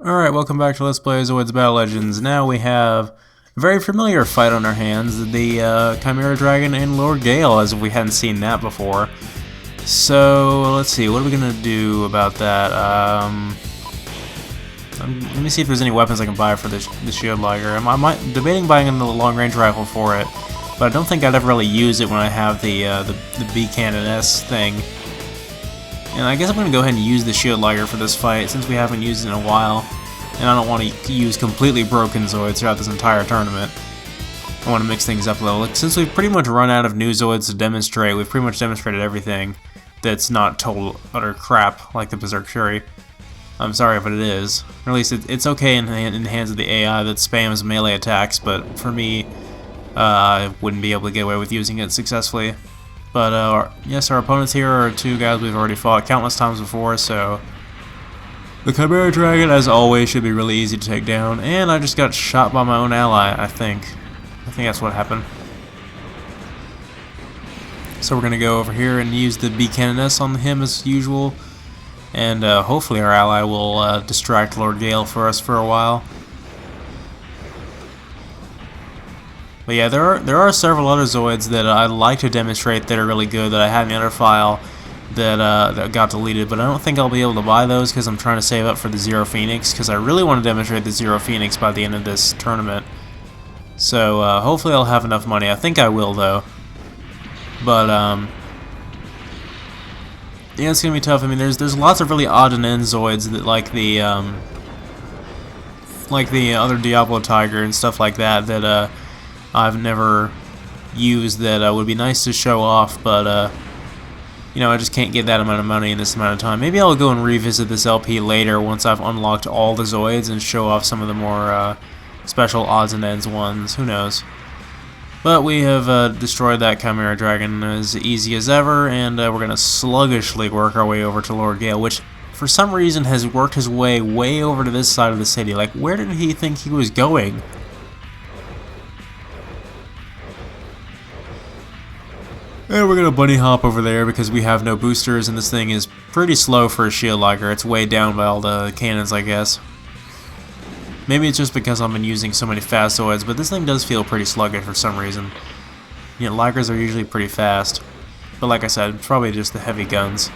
Alright, welcome back to Let's Play Zoids Battle Legends. Now we have a very familiar fight on our hands, the Chimera Dragon and Lord Gale, as if we hadn't seen that before. So, let's see, what are we going to do about that? Let me see if there's any weapons I can buy for the Shield Liger. I'm debating buying the long-range rifle for it, but I don't think I'd ever really use it when I have the B Cannon S thing. And I guess I'm going to go ahead and use the Shield Liger for this fight, since we haven't used it in a while. And I don't want to use completely broken Zoids throughout this entire tournament. I want to mix things up a little. Since we've pretty much run out of new Zoids to demonstrate, we've pretty much demonstrated everything that's not total utter crap, like the Berserk Fury. I'm sorry, but it is. Or at least it's okay in the hands of the AI that spams melee attacks, but for me, I wouldn't be able to get away with using it successfully. But yes, our opponents here are two guys we've already fought countless times before, so the Chimera Dragon, as always, should be really easy to take down. And I just got shot by my own ally, I think. I think that's what happened. So we're going to go over here and use the B Cannon S on him as usual. And hopefully our ally will distract Lord Gale for us for a while. But yeah, there are several other Zoids that I'd like to demonstrate that are really good that I had in the other file that got deleted, but I don't think I'll be able to buy those because I'm trying to save up for the Zero Phoenix, because I really want to demonstrate the Zero Phoenix by the end of this tournament. So hopefully I'll have enough money. I think I will, though. But yeah, it's gonna be tough. I mean, there's lots of really odd and end Zoids that like the other Diablo Tiger and stuff like that that I've never used that would be nice to show off, but you know, I just can't get that amount of money in this amount of time. Maybe I'll go and revisit this LP later once I've unlocked all the Zoids and show off some of the more special odds and ends ones. Who knows? But we have destroyed that Chimera Dragon as easy as ever, and we're going to sluggishly work our way over to Lord Gale, which for some reason has worked his way over to this side of the city. Like, where did he think he was going? And we're going to bunny hop over there because we have no boosters, and this thing is pretty slow for a Shield Liger. It's way down by all the cannons, I guess. Maybe it's just because I've been using so many fast Zoids, but this thing does feel pretty sluggish for some reason. You know, Ligers are usually pretty fast. But like I said, it's probably just the heavy guns.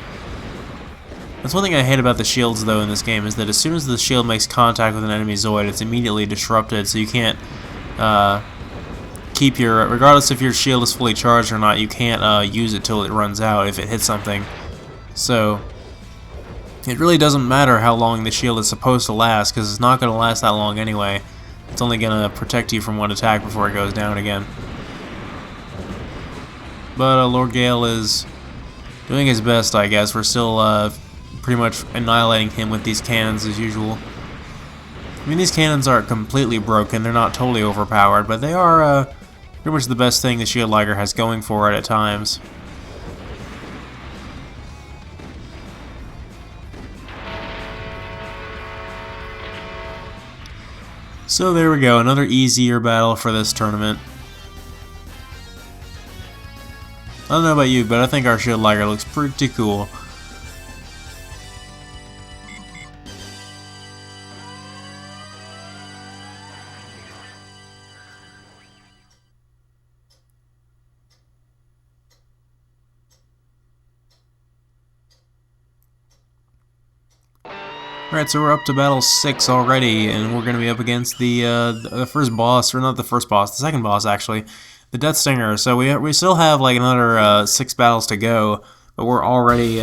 That's one thing I hate about the shields, though, in this game, is that as soon as the shield makes contact with an enemy Zoid, it's immediately disrupted, so you can't keep your, regardless if your shield is fully charged or not, you can't use it till it runs out if it hits something. So it really doesn't matter how long the shield is supposed to last, because it's not going to last that long anyway. It's only going to protect you from one attack before it goes down again. But Lord Gale is doing his best, I guess. We're still pretty much annihilating him with these cannons as usual. I mean, these cannons aren't completely broken, they're not totally overpowered, but they are pretty much the best thing the Shield Liger has going for it at times. So there we go, another easier battle for this tournament. I don't know about you, but I think our Shield Liger looks pretty cool. Alright, so we're up to battle 6 already, and we're going to be up against the first boss, or not the first boss, the second boss actually, the Death Stinger. So we still have like another 6 battles to go, but we're already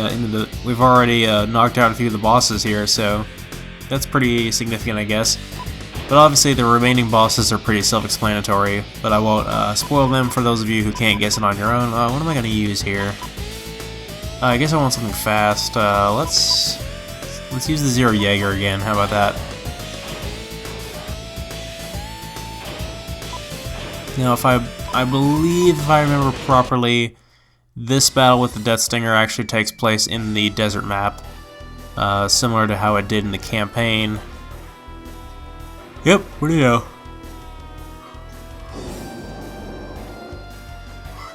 we've already knocked out a few of the bosses here, so that's pretty significant, I guess. But obviously the remaining bosses are pretty self-explanatory, but I won't spoil them for those of you who can't guess it on your own. What am I going to use here? I guess I want something fast. Let's use the Zero Jaeger again, how about that? Now, I believe, if I remember properly, this battle with the Death Stinger actually takes place in the desert map, similar to how it did in the campaign. Yep, what do you know?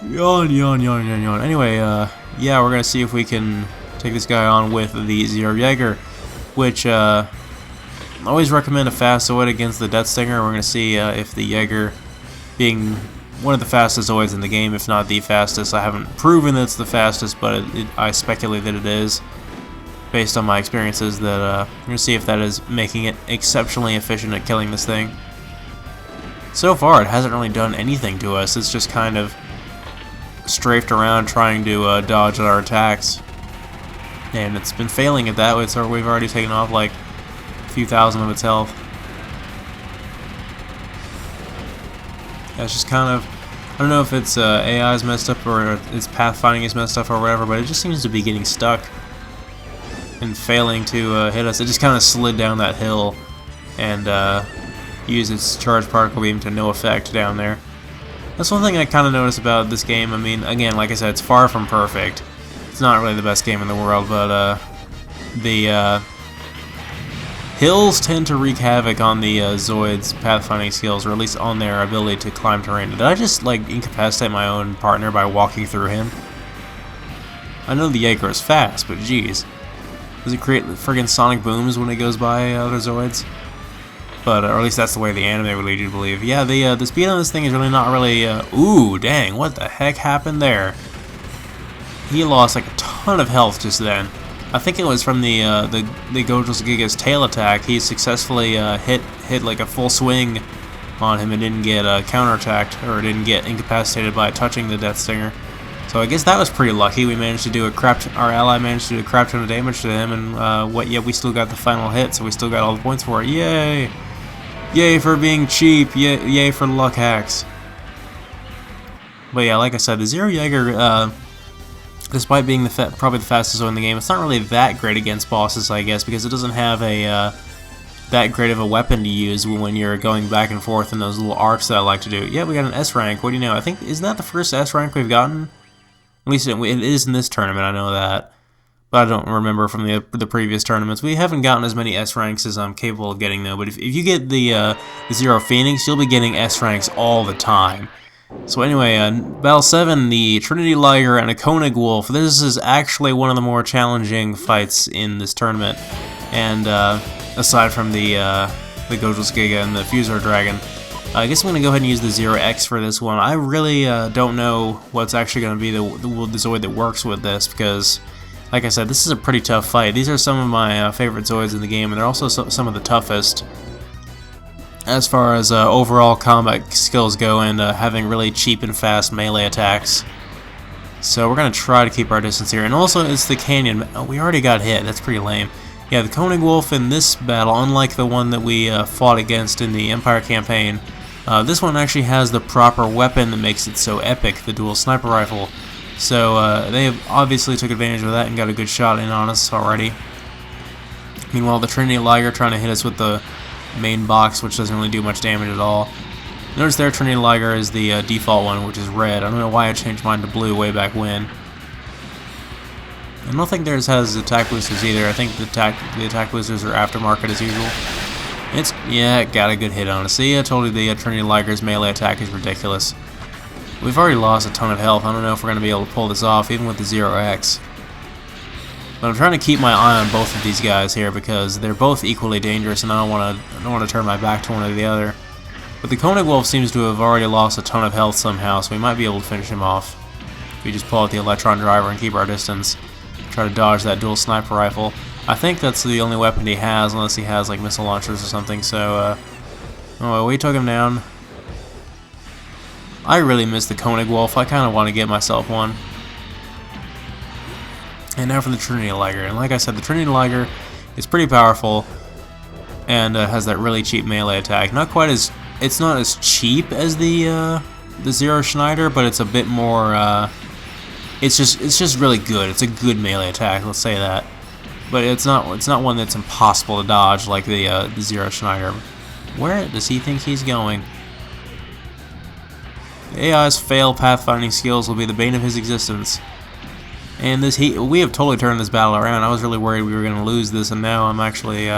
Yawn, yawn, yawn, yawn, yawn. Anyway, yeah, we're gonna see if we can take this guy on with the Zero Jaeger, which always recommend a fast Zoid against the Death Stinger. We're going to see if the Liger, being one of the fastest Zoids in the game, if not the fastest. I haven't proven that it's the fastest, but I speculate that it is, based on my experiences, that we're going to see if that is making it exceptionally efficient at killing this thing. So far, it hasn't really done anything to us. It's just kind of strafed around trying to dodge our attacks. And it's been failing at that, so we've already taken off like a few thousand of its health. Yeah, it's just kind of, I don't know if its AI is messed up or its pathfinding is messed up or whatever, but it just seems to be getting stuck and failing to hit us. It just kind of slid down that hill and used its charged particle beam to no effect down there. That's one thing I kind of noticed about this game. I mean, again, like I said, it's far from perfect. It's not really the best game in the world, but the hills tend to wreak havoc on the Zoids' pathfinding skills, or at least on their ability to climb terrain. Did I just like incapacitate my own partner by walking through him? I know the Liger is fast, but geez. Does it create friggin' sonic booms when it goes by other Zoids? But, or at least that's the way the anime would lead you to believe. Yeah, the speed on this thing is really not really, ooh, dang, what the heck happened there? He lost like a ton of health just then. I think it was from the Gojos Giga's tail attack. He successfully hit like a full swing on him and didn't get counterattacked, or didn't get incapacitated by touching the Death Stinger. So I guess that was pretty lucky. We managed to do our ally managed to do a crap ton of damage to him, and we still got the final hit, so we still got all the points for it. Yay! Yay for being cheap! Yay for luck hacks! But yeah, like I said, the Zero Liger, despite being probably the fastest Zoid in the game, it's not really that great against bosses, I guess, because it doesn't have a that great of a weapon to use when you're going back and forth in those little arcs that I like to do. Yeah, we got an S rank. What do you know? I think, isn't that the first S rank we've gotten? At least it is in this tournament, I know that. But I don't remember from the previous tournaments. We haven't gotten as many S ranks as I'm capable of getting, though. But if you get the Zero Phoenix, you'll be getting S ranks all the time. So anyway, Battle 7, the Trinity Liger and a König Wolf. This is actually one of the more challenging fights in this tournament. And aside from the Gojos Giga and the Fusor Dragon, I guess I'm going to go ahead and use the Zero X for this one. I really don't know what's actually going to be the Zoid that works with this, because, like I said, this is a pretty tough fight. These are some of my favorite Zoids in the game, and they're also some of the toughest as far as overall combat skills go, and having really cheap and fast melee attacks. So we're going to try to keep our distance here. And also, it's the Canyon. Oh, we already got hit. That's pretty lame. Yeah, the König Wolf in this battle, unlike the one that we fought against in the Empire campaign, this one actually has the proper weapon that makes it so epic, the dual sniper rifle. So they have obviously took advantage of that and got a good shot in on us already. Meanwhile, the Trinity Liger trying to hit us with the main box, which doesn't really do much damage at all. Notice their Trinity Liger is the default one, which is red. I don't know why I changed mine to blue way back when. I don't think theirs has attack boosters either. I think the attack boosters are aftermarket as usual. Yeah, it got a good hit on us. See, I told you the Trinity Liger's melee attack is ridiculous. We've already lost a ton of health. I don't know if we're going to be able to pull this off, even with the Zero X. But I'm trying to keep my eye on both of these guys here, because they're both equally dangerous, and I don't want to turn my back to one or the other. But the König Wolf seems to have already lost a ton of health somehow, so we might be able to finish him off. If we just pull out the Electron Driver and keep our distance. Try to dodge that dual sniper rifle. I think that's the only weapon he has, unless he has like missile launchers or something. So, oh, we took him down. I really miss the König Wolf. I kind of want to get myself one. And now for the Trinity Liger. And like I said, the Trinity Liger is pretty powerful and has that really cheap melee attack. Not quite as, it's not as cheap as the Zero Schneider, but it's a bit more. It's just really good. It's a good melee attack. Let's say that. But it's not one that's impossible to dodge like the Zero Schneider. Where does he think he's going? The AI's failed pathfinding skills will be the bane of his existence. And we have totally turned this battle around. I was really worried we were going to lose this, and now I'm actually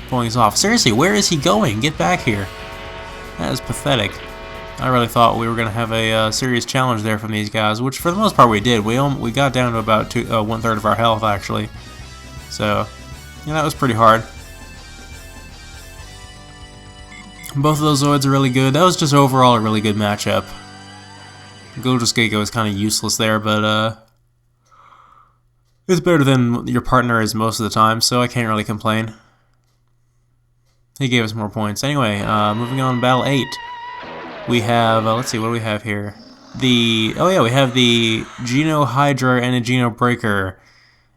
pulling this off. Seriously, where is he going? Get back here. That is pathetic. I really thought we were going to have a serious challenge there from these guys, which for the most part we did. We got down to about 1/3 of our health, actually. So, yeah, that was pretty hard. Both of those Zoids are really good. That was just overall a really good matchup. Gorgeous Gecko is kind of useless there, but it's better than your partner is most of the time, so I can't really complain. He gave us more points. Anyway, moving on, Battle 8. We have, let's see, what do we have here? We have the Geno Hydra and a Geno Breaker.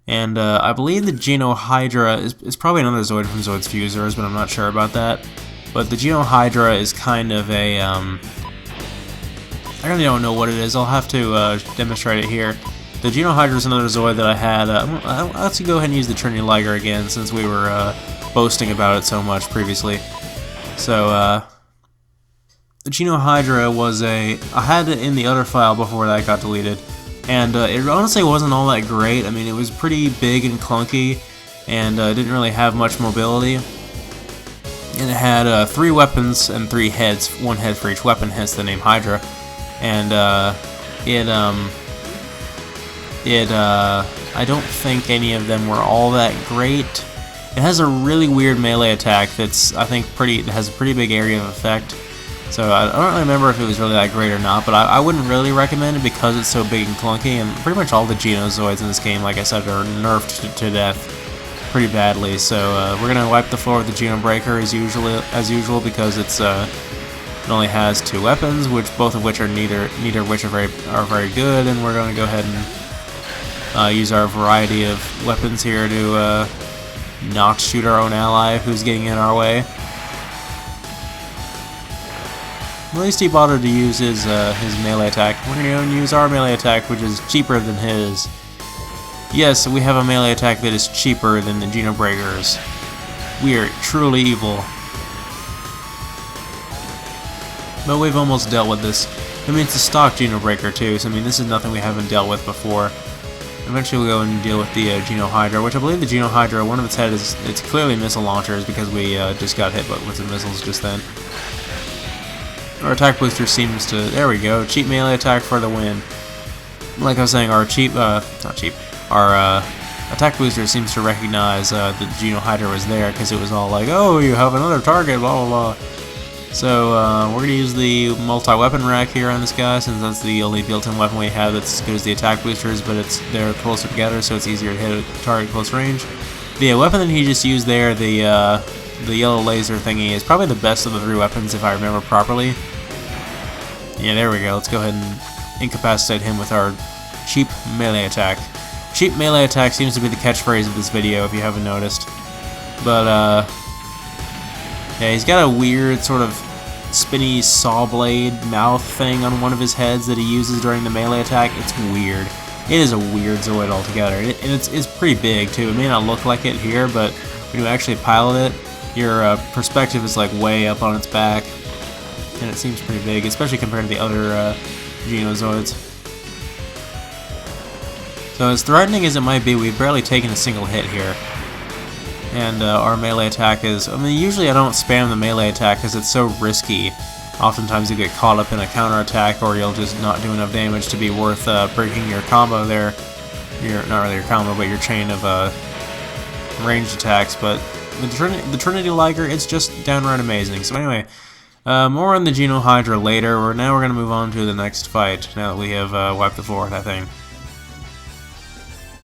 And I believe the Geno Hydra is probably another Zoid from Zoid's Fusers, but I'm not sure about that. But the Geno Hydra is kind of a, I really don't know what it is. I'll have to demonstrate it here. The Geno Hydra is another Zoid that I had. Let's go ahead and use the Trinity Liger again, since we were boasting about it so much previously. So, the Geno Hydra was I had it in the other file before that got deleted. And it honestly wasn't all that great. I mean, it was pretty big and clunky, and didn't really have much mobility. And it had 3 weapons and 3 heads, 1 head for each weapon, hence the name Hydra. And I don't think any of them were all that great. It has a really weird melee attack that's, I think, it has a pretty big area of effect. So I don't really remember if it was really that great or not, but I wouldn't really recommend it because it's so big and clunky, and pretty much all the Geno Zoids in this game, like I said, are nerfed to death pretty badly. So we're gonna wipe the floor with the Geno Breaker as usual because it only has 2 weapons, both of which are neither of which are very good, and we're gonna go ahead and use our variety of weapons here to not shoot our own ally who's getting in our way. At least he bothered to use his melee attack. We're going to use our melee attack, which is cheaper than his. Yes, we have a melee attack that is cheaper than the Geno Breakers. We are truly evil. But we've almost dealt with this. I mean, it's a stock Geno Breaker too, so I mean, this is nothing we haven't dealt with before. Eventually we'll go and deal with the Geno Hydra, which I believe the Geno Hydra, one of its heads it's clearly missile launchers because we just got hit with some missiles just then. Our attack booster seems to, there we go, cheap melee attack for the win. Like I was saying, our attack booster seems to recognize that Geno Hydra was there because it was all like, oh, you have another target, blah, blah, blah. So we're going to use the multi-weapon rack here on this guy, since that's the only built-in weapon we have that's as good as the attack boosters, but they're closer together, so it's easier to hit a target close range. The weapon that he just used there, the yellow laser thingy, is probably the best of the 3 weapons if I remember properly. Yeah, there we go. Let's go ahead and incapacitate him with our cheap melee attack. Cheap melee attack seems to be the catchphrase of this video, if you haven't noticed. But, yeah, he's got a weird sort of spinny saw blade mouth thing on one of his heads that he uses during the melee attack. It's weird. It is a weird Zoid altogether. And it's pretty big, too. It may not look like it here, but when you actually pilot it, your perspective is like way up on its back. And it seems pretty big, especially compared to the other Geno Zoids. So as threatening as it might be, we've barely taken a single hit here. And our melee attack is, I mean, usually I don't spam the melee attack because it's so risky. Oftentimes you get caught up in a counterattack, or you'll just not do enough damage to be worth breaking your combo there. Not really your combo, but your chain of ranged attacks. But the Trinity Liger, it's just downright amazing. So anyway, more on the Geno Hydra later. Now we're going to move on to the next fight, now that we have wiped the floor with that thing.